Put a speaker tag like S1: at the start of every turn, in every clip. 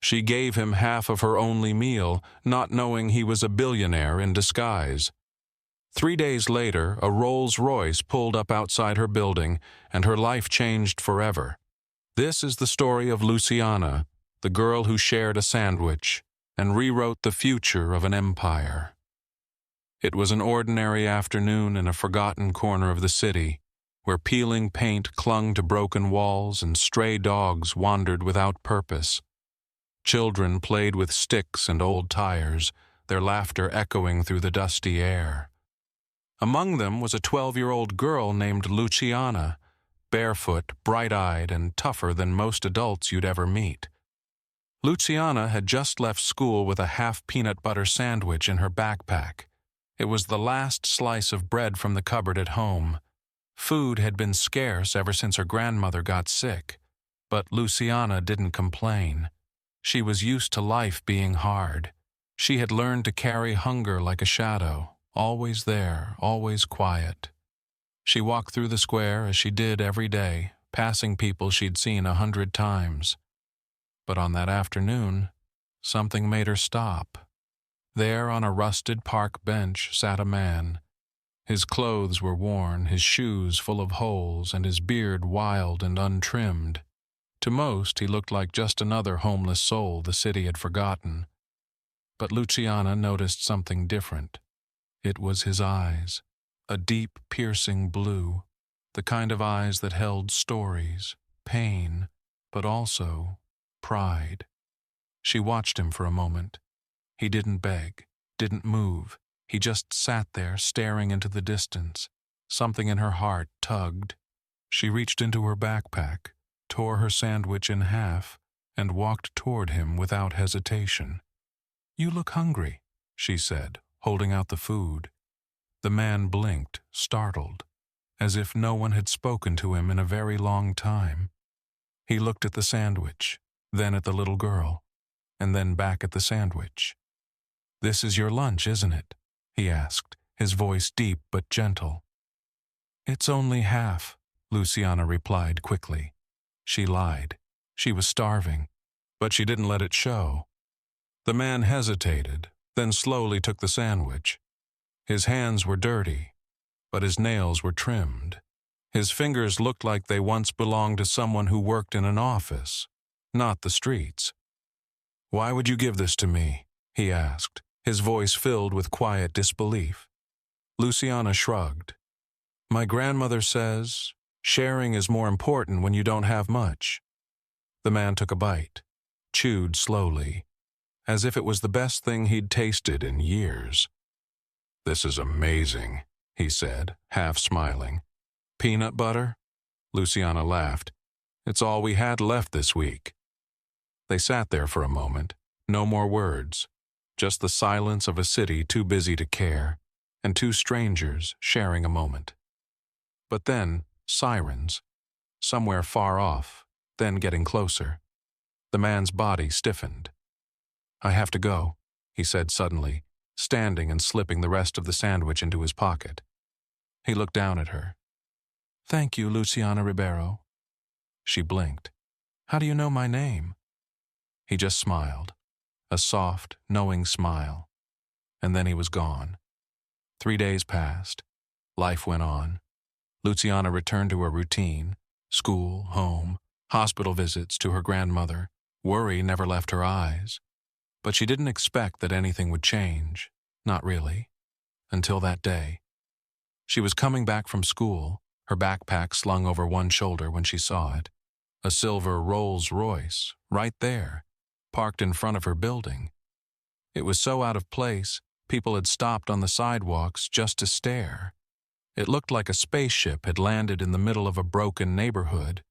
S1: She gave him half of her only meal, not knowing he was a billionaire in disguise. 3 days later, a Rolls-Royce pulled up outside her building, and her life changed forever. This is the story of Luciana, the girl who shared a sandwich and rewrote the future of an empire. It was an ordinary afternoon in a forgotten corner of the city, where peeling paint clung to broken walls and stray dogs wandered without purpose. Children played with sticks and old tires, their laughter echoing through the dusty air. Among them was a 12-year-old girl named Luciana, barefoot, bright-eyed, and tougher than most adults you'd ever meet. Luciana had just left school with a half peanut butter sandwich in her backpack. It was the last slice of bread from the cupboard at home. Food had been scarce ever since her grandmother got sick, but Luciana didn't complain. She was used to life being hard. She had learned to carry hunger like a shadow, always there, always quiet. She walked through the square as she did every day, passing people she'd seen 100 times. But on that afternoon, something made her stop. There on a rusted park bench sat a man. His clothes were worn, his shoes full of holes, and his beard wild and untrimmed. To most, he looked like just another homeless soul the city had forgotten. But Luciana noticed something different. It was his eyes, a deep, piercing blue, the kind of eyes that held stories, pain, but also pride. She watched him for a moment. He didn't beg, didn't move. He just sat there, staring into the distance. Something in her heart tugged. She reached into her backpack, tore her sandwich in half, and walked toward him without hesitation. "You look hungry," she said, holding out the food. The man blinked, startled, as if no one had spoken to him in a very long time. He looked at the sandwich, then at the little girl, and then back at the sandwich. "This is your lunch, isn't it?" he asked, his voice deep but gentle. "It's only half," Luciana replied quickly. She lied. She was starving, but she didn't let it show. The man hesitated, then slowly took the sandwich. His hands were dirty, but his nails were trimmed. His fingers looked like they once belonged to someone who worked in an office, not the streets. "Why would you give this to me?" he asked, his voice filled with quiet disbelief. Luciana shrugged. "My grandmother says, sharing is more important when you don't have much." The man took a bite, chewed slowly, as if it was the best thing he'd tasted in years. "This is amazing," he said, half smiling. "Peanut butter?" Luciana laughed. "It's all we had left this week." They sat there for a moment, no more words, just the silence of a city too busy to care, and two strangers sharing a moment. But then, sirens, somewhere far off, then getting closer. The man's body stiffened. "I have to go," he said suddenly, standing and slipping the rest of the sandwich into his pocket. He looked down at her. "Thank you, Luciana Ribeiro." She blinked. "How do you know my name?" He just smiled, a soft, knowing smile. And then he was gone. 3 days passed. Life went on. Luciana returned to her routine: school, home, hospital visits to her grandmother. Worry never left her eyes. But she didn't expect that anything would change. Not really. Until that day. She was coming back from school, her backpack slung over one shoulder when she saw it. A silver Rolls-Royce, right there, parked in front of her building. It was so out of place, people had stopped on the sidewalks just to stare. It looked like a spaceship had landed in the middle of a broken neighborhood.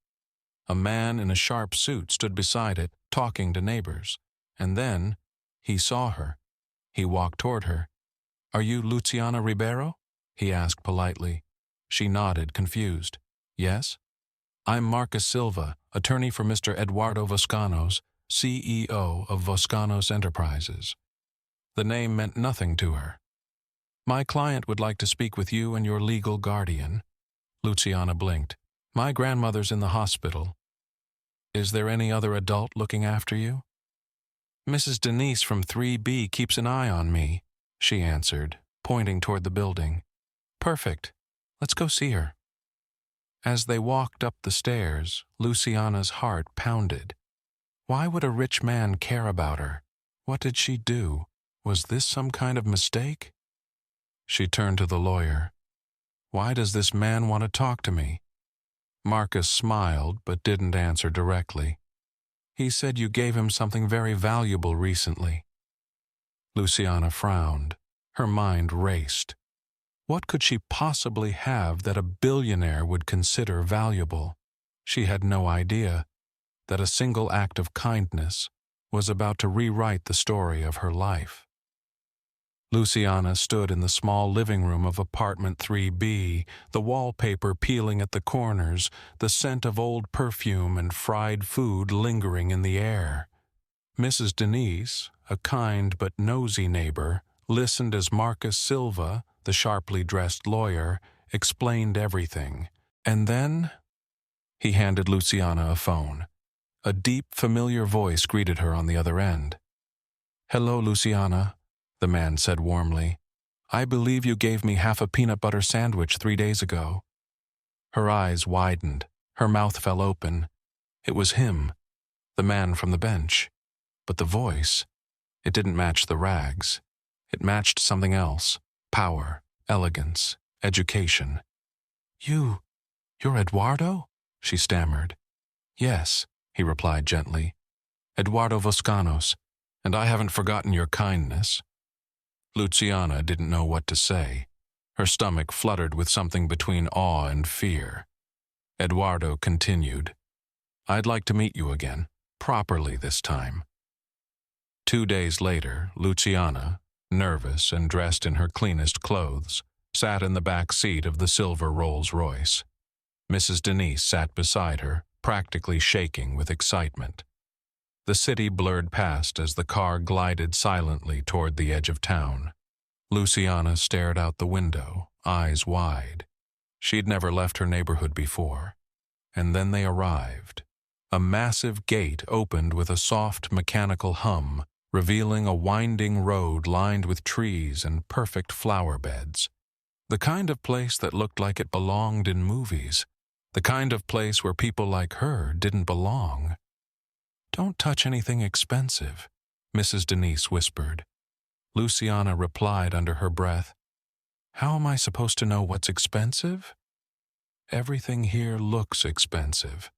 S1: A man in a sharp suit stood beside it, talking to neighbors. And then, he saw her. He walked toward her. "Are you Luciana Ribeiro?" he asked politely. She nodded, confused. "Yes?" "I'm Marcus Silva, attorney for Mr. Eduardo Voscanos, CEO of Voscanos Enterprises." The name meant nothing to her. "My client would like to speak with you and your legal guardian." Luciana blinked. "My grandmother's in the hospital. Is there any other adult looking after you?" Mrs. Denise from 3B keeps an eye on me, she answered, pointing toward the building. Perfect. Let's go see her. As they walked up the stairs, Luciana's heart pounded. Why would a rich man care about her? What did she do? Was this some kind of mistake? She turned to the lawyer. Why does this man want to talk to me? Marcus smiled but didn't answer directly. He said you gave him something very valuable recently. Luciana frowned. Her mind raced. What could she possibly have that a billionaire would consider valuable? She had no idea that a single act of kindness was about to rewrite the story of her life. Luciana stood in the small living room of apartment 3B, the wallpaper peeling at the corners, the scent of old perfume and fried food lingering in the air. Mrs. Denise, a kind but nosy neighbor, listened as Marcus Silva, the sharply dressed lawyer, explained everything. And then he handed Luciana a phone. A deep, familiar voice greeted her on the other end. "Hello, Luciana," the man said warmly. "I believe you gave me half a peanut butter sandwich 3 days ago." Her eyes widened. Her mouth fell open. It was him, the man from the bench. But the voice, it didn't match the rags. It matched something else. Power, elegance, education. You're Eduardo?" she stammered. "Yes," he replied gently. "Eduardo Voscanos, and I haven't forgotten your kindness." Luciana didn't know what to say. Her stomach fluttered with something between awe and fear. Eduardo continued, "I'd like to meet you again, properly this time." 2 days later, Luciana, nervous and dressed in her cleanest clothes, sat in the back seat of the silver Rolls-Royce. Mrs. Denise sat beside her, practically shaking with excitement. The city blurred past as the car glided silently toward the edge of town. Luciana stared out the window, eyes wide. She'd never left her neighborhood before. And then they arrived. A massive gate opened with a soft mechanical hum, revealing a winding road lined with trees and perfect flower beds. The kind of place that looked like it belonged in movies. The kind of place where people like her didn't belong. "Don't touch anything expensive," Mrs. Denise whispered. Luciana replied under her breath, "How am I supposed to know what's expensive?" Everything here looks expensive.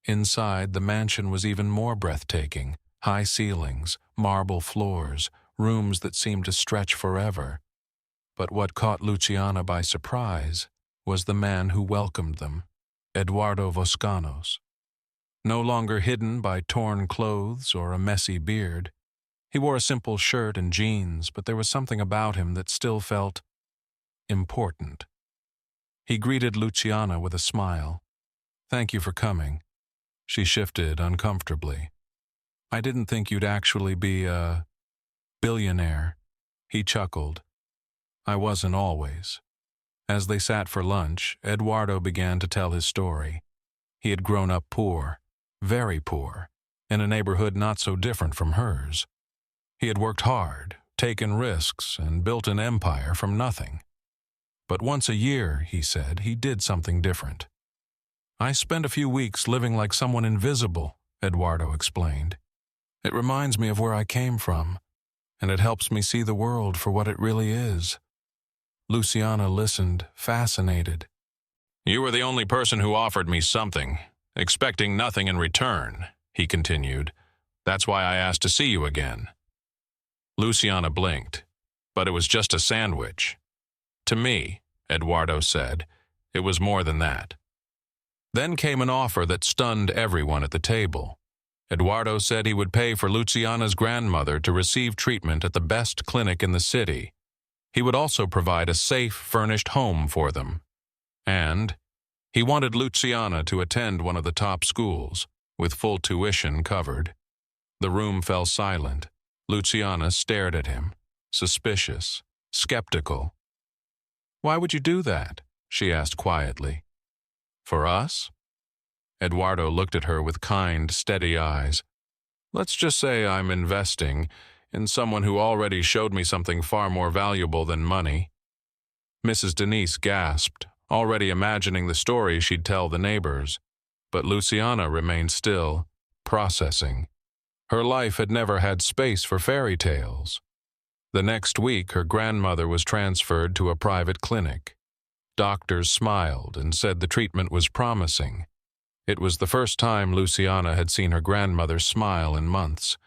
S1: Inside, the mansion was even more breathtaking. High ceilings, marble floors, rooms that seemed to stretch forever. But what caught Luciana by surprise was the man who welcomed them, Eduardo Voscanos. No longer hidden by torn clothes or a messy beard. He wore a simple shirt and jeans, but there was something about him that still felt important. He greeted Luciana with a smile. "Thank you for coming." She shifted uncomfortably. "I didn't think you'd actually be a billionaire." He chuckled. "I wasn't always." As they sat for lunch, Eduardo began to tell his story. He had grown up poor, very poor, in a neighborhood not so different from hers. He had worked hard, taken risks, and built an empire from nothing. But once a year, he said, he did something different. "I spend a few weeks living like someone invisible," Eduardo explained. "It reminds me of where I came from, and it helps me see the world for what it really is." Luciana listened, fascinated. "You were the only person who offered me something, expecting nothing in return," he continued. "That's why I asked to see you again." Luciana blinked, but it was just a sandwich. "To me," Eduardo said, "it was more than that." Then came an offer that stunned everyone at the table. Eduardo said he would pay for Luciana's grandmother to receive treatment at the best clinic in the city. He would also provide a safe, furnished home for them. And he wanted Luciana to attend one of the top schools, with full tuition covered. The room fell silent. Luciana stared at him, suspicious, skeptical. "Why would you do that?" she asked quietly. "For us?" Eduardo looked at her with kind, steady eyes. Let's just say I'm investing in someone who already showed me something far more valuable than money." Mrs. Denise gasped, already imagining the story she'd tell the neighbors. But Luciana remained still, processing. Her life had never had space for fairy tales. The next week, her grandmother was transferred to a private clinic. Doctors smiled and said the treatment was promising. It was the first time Luciana had seen her grandmother smile in months.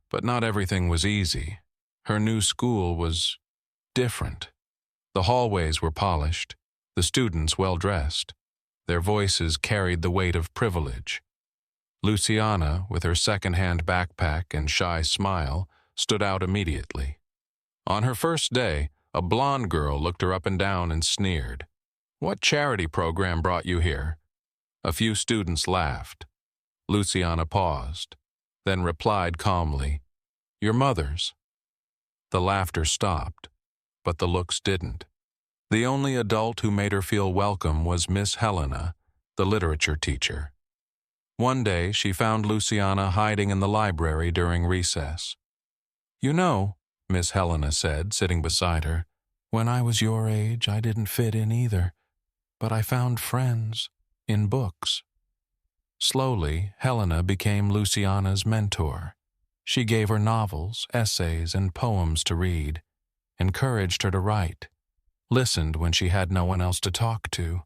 S1: But not everything was easy. Her new school was different. The hallways were polished, the students well-dressed. Their voices carried the weight of privilege. Luciana, with her second-hand backpack and shy smile, stood out immediately. On her first day, a blonde girl looked her up and down and sneered. "What charity program brought you here?" A few students laughed. Luciana paused, then replied calmly, "Your mother's." The laughter stopped, but the looks didn't. The only adult who made her feel welcome was Miss Helena, the literature teacher. One day, she found Luciana hiding in the library during recess. "You know," Miss Helena said, sitting beside her, "when I was your age, I didn't fit in either, but I found friends in books." Slowly, Helena became Luciana's mentor. She gave her novels, essays, and poems to read, encouraged her to write, listened when she had no one else to talk to.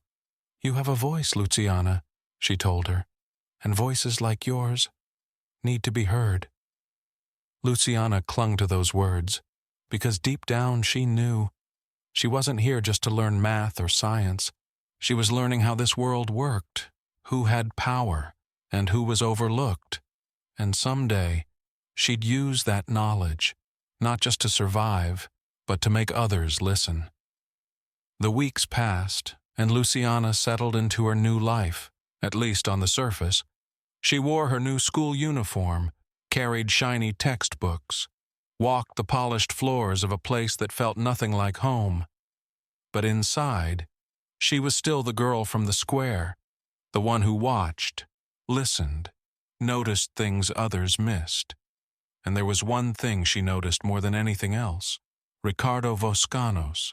S1: "You have a voice, Luciana," she told her, "and voices like yours need to be heard." Luciana clung to those words, because deep down she knew she wasn't here just to learn math or science. She was learning how this world worked, who had power, and who was overlooked. And someday, she'd use that knowledge, not just to survive, but to make others listen. The weeks passed, and Luciana settled into her new life, at least on the surface. She wore her new school uniform, carried shiny textbooks, walked the polished floors of a place that felt nothing like home. But inside, she was still the girl from the square, the one who watched, listened, noticed things others missed. And there was one thing she noticed more than anything else: Ricardo Voscanos,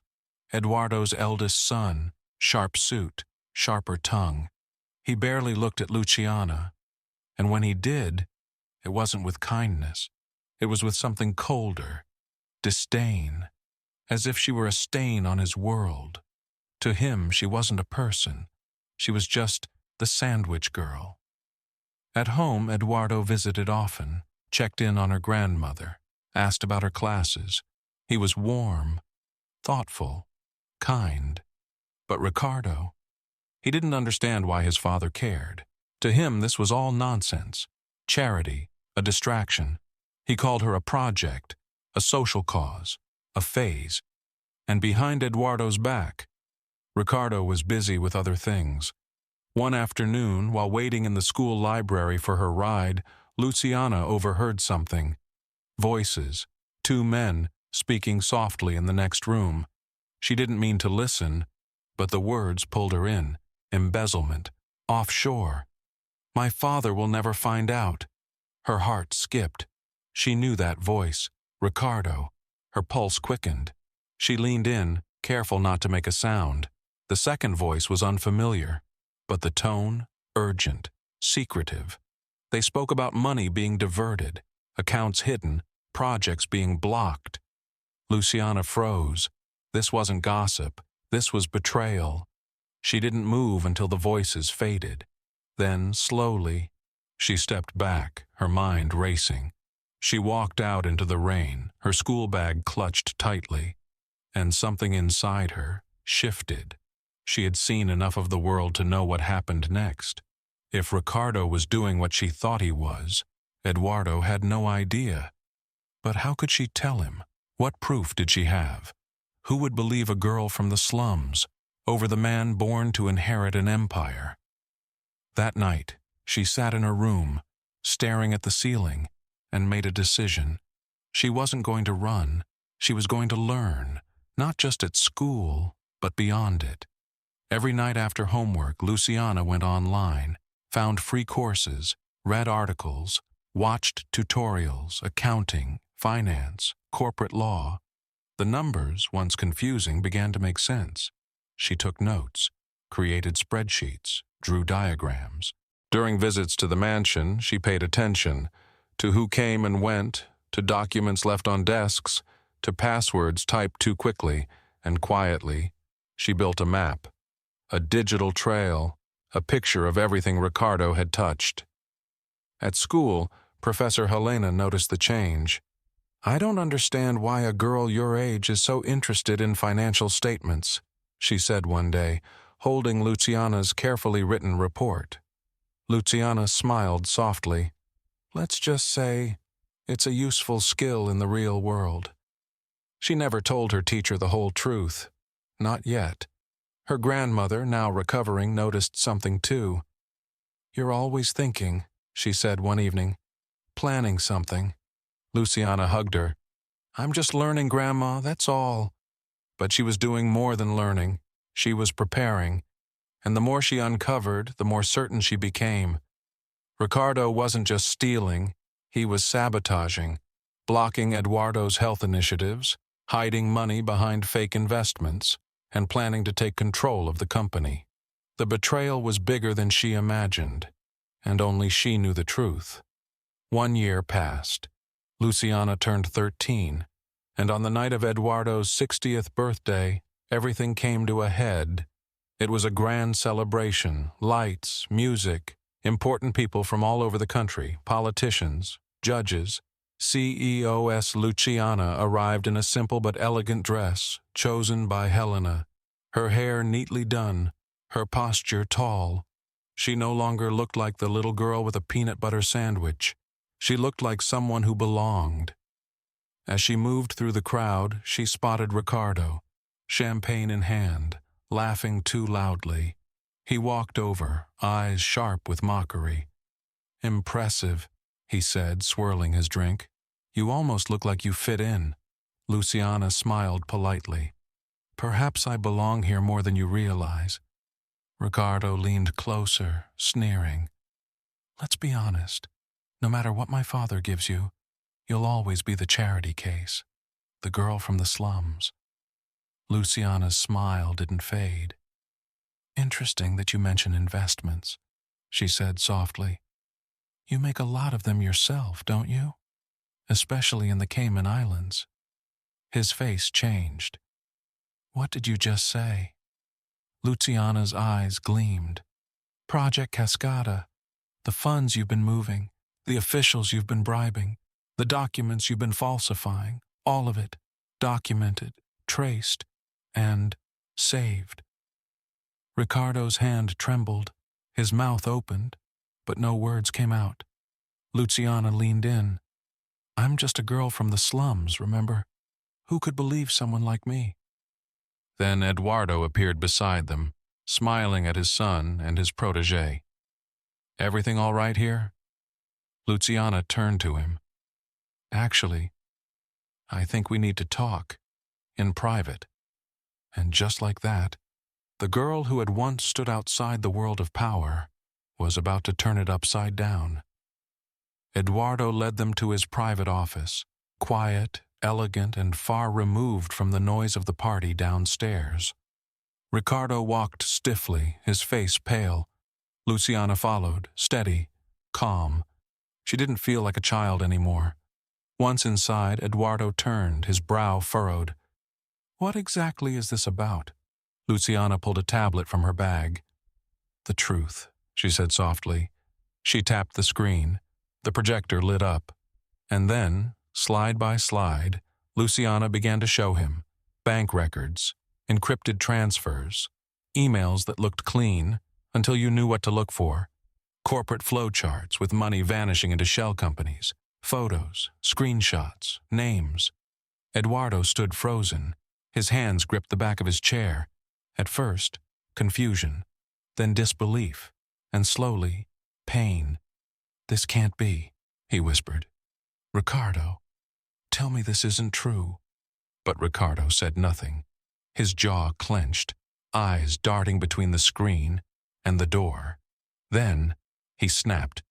S1: Eduardo's eldest son, sharp suit, sharper tongue. He barely looked at Luciana, and when he did, it wasn't with kindness. It was with something colder, disdain, as if she were a stain on his world. To him, she wasn't a person. She was just the sandwich girl. At home, Eduardo visited often, checked in on her grandmother, asked about her classes. He was warm, thoughtful, kind. But Ricardo, he didn't understand why his father cared. To him, this was all nonsense, charity, a distraction. He called her a project, a social cause, a phase. And behind Eduardo's back, Ricardo was busy with other things. One afternoon, while waiting in the school library for her ride, Luciana overheard something. Voices, two men speaking softly in the next room. She didn't mean to listen, but the words pulled her in. Embezzlement, offshore. "My father will never find out." Her heart skipped. She knew that voice, Ricardo. Her pulse quickened. She leaned in, careful not to make a sound. The second voice was unfamiliar, but the tone, urgent, secretive. They spoke about money being diverted, accounts hidden, projects being blocked. Luciana froze. This wasn't gossip. This was betrayal. She didn't move until the voices faded. Then, slowly, she stepped back, her mind racing. She walked out into the rain, her school bag clutched tightly, and something inside her shifted. She had seen enough of the world to know what happened next. If Ricardo was doing what she thought he was, Eduardo had no idea. But how could she tell him? What proof did she have? Who would believe a girl from the slums over the man born to inherit an empire? That night, she sat in her room, staring at the ceiling, and made a decision. She wasn't going to run. She was going to learn, not just at school, but beyond it. Every night after homework, Luciana went online, found free courses, read articles, watched tutorials, accounting, finance, corporate law. The numbers, once confusing, began to make sense. She took notes, created spreadsheets, drew diagrams. During visits to the mansion, she paid attention to who came and went, to documents left on desks, to passwords typed too quickly and quietly. She built a map, a digital trail, a picture of everything Ricardo had touched. At school, Professor Helena noticed the change. "I don't understand why a girl your age is so interested in financial statements," she said one day, holding Luciana's carefully written report. Luciana smiled softly. "Let's just say it's a useful skill in the real world." She never told her teacher the whole truth. Not yet. Her grandmother, now recovering, noticed something too. "You're always thinking," she said one evening. "Planning something." Luciana hugged her. "I'm just learning, Grandma, that's all." But she was doing more than learning. She was preparing. And the more she uncovered, the more certain she became. Ricardo wasn't just stealing, he was sabotaging, blocking Eduardo's health initiatives, hiding money behind fake investments, and planning to take control of the company. The betrayal was bigger than she imagined, and only she knew the truth. 1 year passed. Luciana turned 13, and on the night of Eduardo's 60th birthday, everything came to a head. It was a grand celebration, lights, music, important people from all over the country, politicians, judges. CEOS Luciana arrived in a simple but elegant dress, chosen by Helena, her hair neatly done, her posture tall. She no longer looked like the little girl with a peanut butter sandwich. She looked like someone who belonged. As she moved through the crowd, she spotted Ricardo, champagne in hand, laughing too loudly. He walked over, eyes sharp with mockery. "Impressive," he said, swirling his drink. "You almost look like you fit in." Luciana smiled politely. "Perhaps I belong here more than you realize." Ricardo leaned closer, sneering. "Let's be honest. No matter what my father gives you, you'll always be the charity case, the girl from the slums." Luciana's smile didn't fade. "Interesting that you mention investments," she said softly. "You make a lot of them yourself, don't you? Especially in the Cayman Islands." His face changed. "What did you just say?" Luciana's eyes gleamed. "Project Cascada. The funds you've been moving, the officials you've been bribing, the documents you've been falsifying, all of it, documented, traced, and saved." Ricardo's hand trembled, his mouth opened, but no words came out. Luciana leaned in. "I'm just a girl from the slums, remember? Who could believe someone like me?" Then Eduardo appeared beside them, smiling at his son and his protégé. "Everything all right here?" Luciana turned to him. "Actually, I think we need to talk, in private." And just like that, the girl who had once stood outside the world of power was about to turn it upside down. Eduardo led them to his private office, quiet, elegant, and far removed from the noise of the party downstairs. Ricardo walked stiffly, his face pale. Luciana followed, steady, calm. She didn't feel like a child anymore. Once inside, Eduardo turned, his brow furrowed. "What exactly is this about?" Luciana pulled a tablet from her bag. "The truth," she said softly. She tapped the screen. The projector lit up. And then, slide by slide, Luciana began to show him bank records, encrypted transfers, emails that looked clean until you knew what to look for, corporate flowcharts with money vanishing into shell companies, photos, screenshots, names. Eduardo stood frozen. His hands gripped the back of his chair. At first, confusion, then disbelief, and slowly, pain. "This can't be," he whispered. "Ricardo, tell me this isn't true." But Ricardo said nothing. His jaw clenched, eyes darting between the screen and the door. Then he snapped.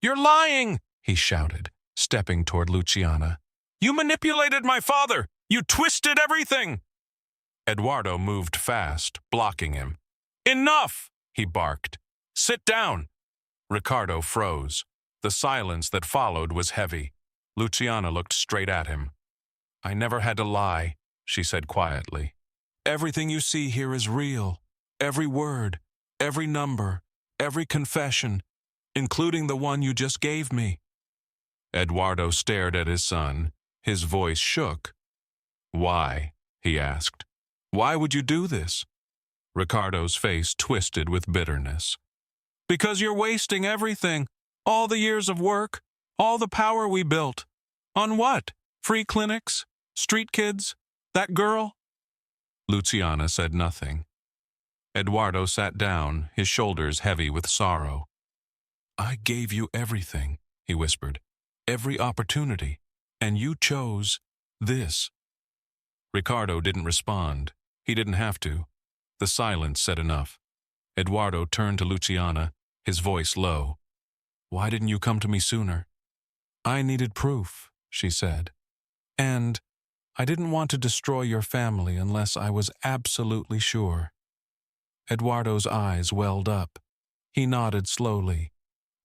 S1: "You're lying!" he shouted, stepping toward Luciana. "You manipulated my father! You twisted everything!" Eduardo moved fast, blocking him. "Enough!" he barked. "Sit down!" Ricardo froze. The silence that followed was heavy. Luciana looked straight at him. "I never had to lie," she said quietly. "Everything you see here is real. Every word, every number, every confession, including the one you just gave me." Eduardo stared at his son. His voice shook. "Why?" he asked. "Why would you do this?" Ricardo's face twisted with bitterness. "Because you're wasting everything. All the years of work, all the power we built. On what? Free clinics? Street kids? That girl?" Luciana said nothing. Eduardo sat down, his shoulders heavy with sorrow. "I gave you everything," he whispered. "Every opportunity. And you chose this." Ricardo didn't respond. He didn't have to. The silence said enough. Eduardo turned to Luciana, his voice low. "Why didn't you come to me sooner?" "I needed proof," she said. "And I didn't want to destroy your family unless I was absolutely sure." Eduardo's eyes welled up. He nodded slowly.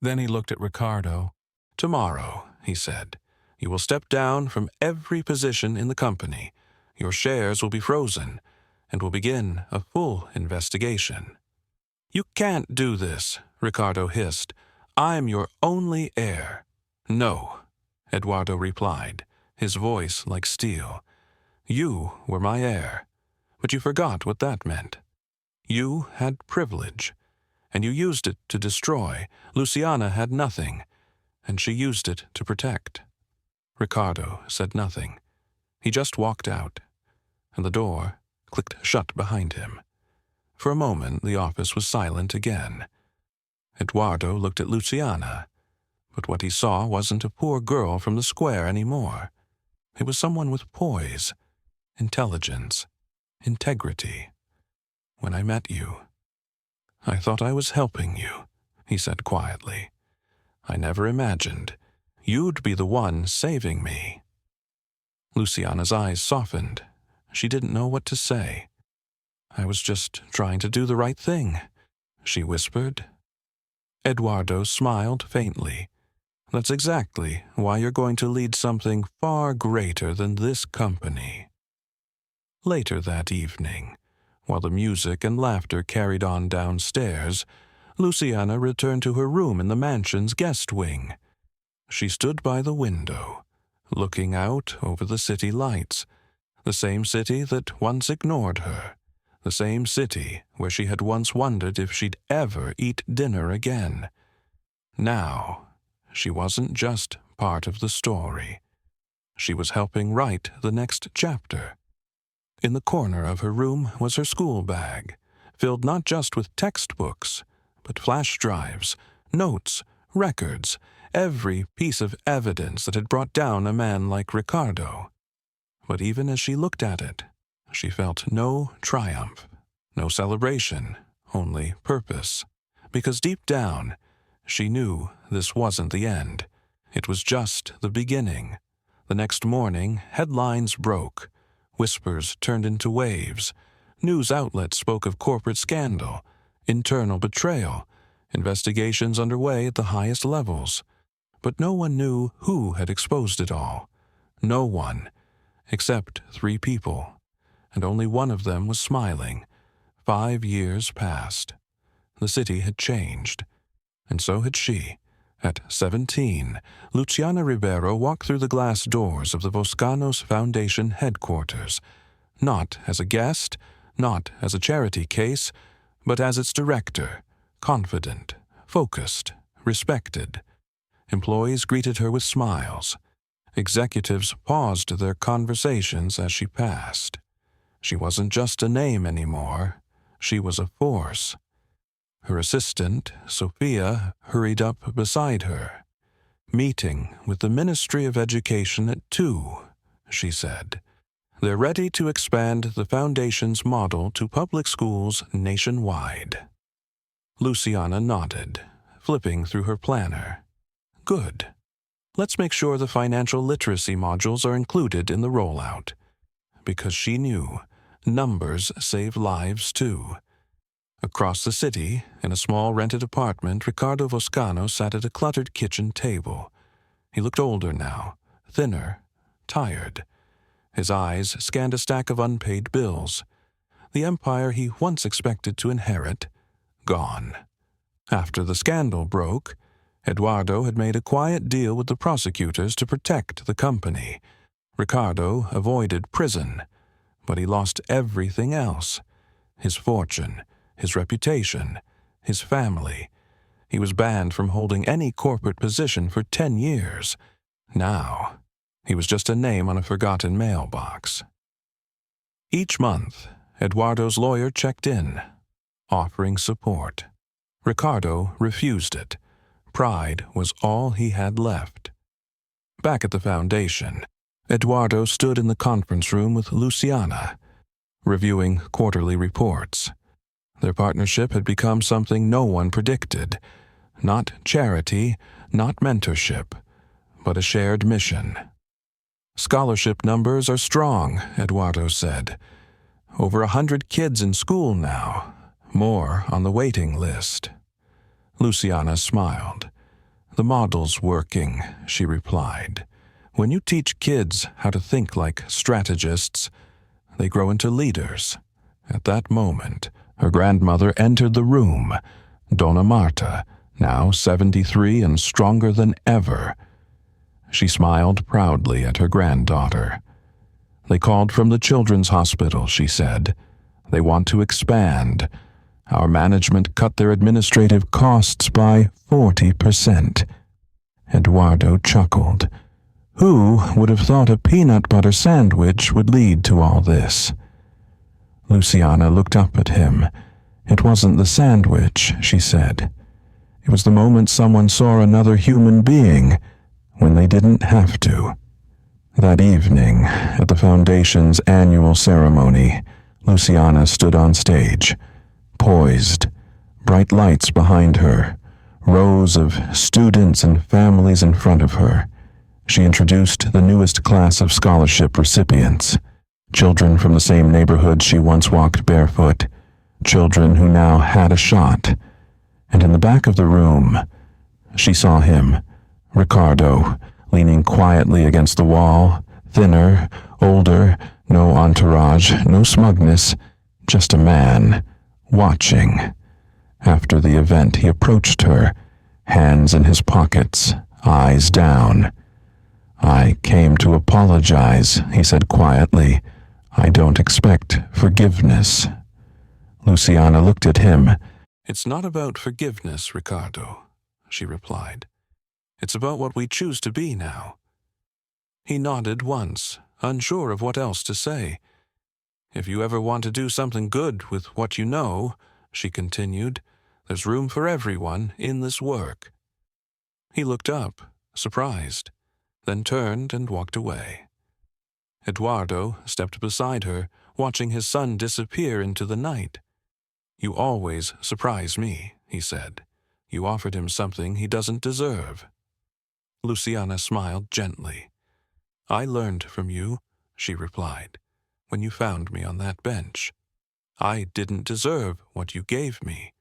S1: Then he looked at Ricardo. "Tomorrow," he said, "you will step down from every position in the company. Your shares will be frozen, and we'll begin a full investigation." "You can't do this," Ricardo hissed. "I'm your only heir." "No," Eduardo replied, his voice like steel. "You were my heir, but you forgot what that meant. You had privilege, and you used it to destroy. Luciana had nothing, and she used it to protect." Ricardo said nothing. He just walked out, and the door clicked shut behind him. For a moment, the office was silent again. Eduardo looked at Luciana, but what he saw wasn't a poor girl from the square anymore. It was someone with poise, intelligence, integrity. "When I met you, I thought I was helping you," he said quietly. "I never imagined you'd be the one saving me." Luciana's eyes softened. She didn't know what to say. "I was just trying to do the right thing," she whispered. Eduardo smiled faintly. "That's exactly why you're going to lead something far greater than this company." Later that evening, while the music and laughter carried on downstairs, Luciana returned to her room in the mansion's guest wing. She stood by the window, looking out over the city lights, the same city that once ignored her, the same city where she had once wondered if she'd ever eat dinner again. Now, she wasn't just part of the story. She was helping write the next chapter. In the corner of her room was her school bag, filled not just with textbooks, but flash drives, notes, records, every piece of evidence that had brought down a man like Ricardo. But even as she looked at it, she felt no triumph, no celebration, only purpose. Because deep down, she knew this wasn't the end. It was just the beginning. The next morning, headlines broke. Whispers turned into waves. News outlets spoke of corporate scandal, internal betrayal, investigations underway at the highest levels. But no one knew who had exposed it all. No one, except 3 people. And only one of them was smiling. 5 years passed. The city had changed. And so had she. At 17, Luciana Ribeiro walked through the glass doors of the Voscanos Foundation headquarters, not as a guest, not as a charity case, but as its director, confident, focused, respected. Employees greeted her with smiles. Executives paused their conversations as she passed. She wasn't just a name anymore. She was a force. Her assistant, Sophia, hurried up beside her. "Meeting with the Ministry of Education at 2, she said. "They're ready to expand the Foundation's model to public schools nationwide." Luciana nodded, flipping through her planner. Good. Let's make sure the financial literacy modules are included in the rollout. Because she knew numbers save lives too. Across the city, in a small rented apartment, Ricardo Voscano sat at a cluttered kitchen table. He looked older now, thinner, tired. His eyes scanned a stack of unpaid bills. The empire he once expected to inherit, gone. After the scandal broke, Eduardo had made a quiet deal with the prosecutors to protect the company. Ricardo avoided prison, but he lost everything else. His fortune, his reputation, his family. He was banned from holding any corporate position for 10 years. Now, he was just a name on a forgotten mailbox. Each month, Eduardo's lawyer checked in, offering support. Ricardo refused it. Pride was all he had left. Back at the foundation, Eduardo stood in the conference room with Luciana, reviewing quarterly reports. Their partnership had become something no one predicted. Not charity, not mentorship, but a shared mission. Scholarship numbers are strong, Eduardo said. Over 100 kids in school now, more on the waiting list. Luciana smiled. The model's working, she replied. When you teach kids how to think like strategists, they grow into leaders. At that moment, her grandmother entered the room, Donna Marta, now 73 and stronger than ever. She smiled proudly at her granddaughter. They called from the children's hospital, she said. They want to expand. Our management cut their administrative costs by 40%. Eduardo chuckled. Who would have thought a peanut butter sandwich would lead to all this? Luciana looked up at him. It wasn't the sandwich, she said. It was the moment someone saw another human being when they didn't have to. That evening, at the Foundation's annual ceremony, Luciana stood on stage, poised, bright lights behind her, rows of students and families in front of her. She introduced the newest class of scholarship recipients, children from the same neighborhood she once walked barefoot, children who now had a shot. And in the back of the room, she saw him, Ricardo, leaning quietly against the wall, thinner, older, no entourage, no smugness, just a man, watching. After the event, he approached her, hands in his pockets, eyes down. I came to apologize, he said quietly. I don't expect forgiveness. Luciana looked at him. It's not about forgiveness, Ricardo, she replied. It's about what we choose to be now. He nodded once, unsure of what else to say. If you ever want to do something good with what you know, she continued, there's room for everyone in this work. He looked up, surprised, then turned and walked away. Eduardo stepped beside her, watching his son disappear into the night. You always surprise me, he said. You offered him something he doesn't deserve. Luciana smiled gently. I learned from you, she replied, when you found me on that bench. I didn't deserve what you gave me,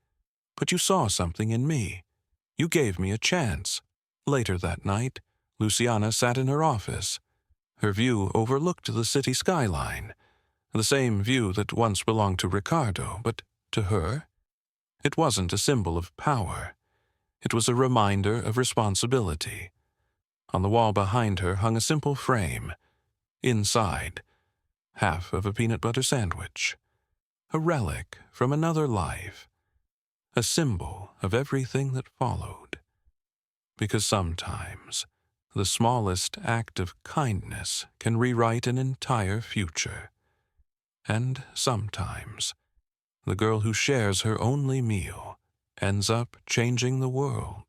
S1: but you saw something in me. You gave me a chance. Later that night, Luciana sat in her office. Her view overlooked the city skyline, the same view that once belonged to Ricardo, but to her, it wasn't a symbol of power. It was a reminder of responsibility. On the wall behind her hung a simple frame. Inside, half of a peanut butter sandwich. A relic from another life. A symbol of everything that followed. Because sometimes, the smallest act of kindness can rewrite an entire future. And sometimes, the girl who shares her only meal ends up changing the world.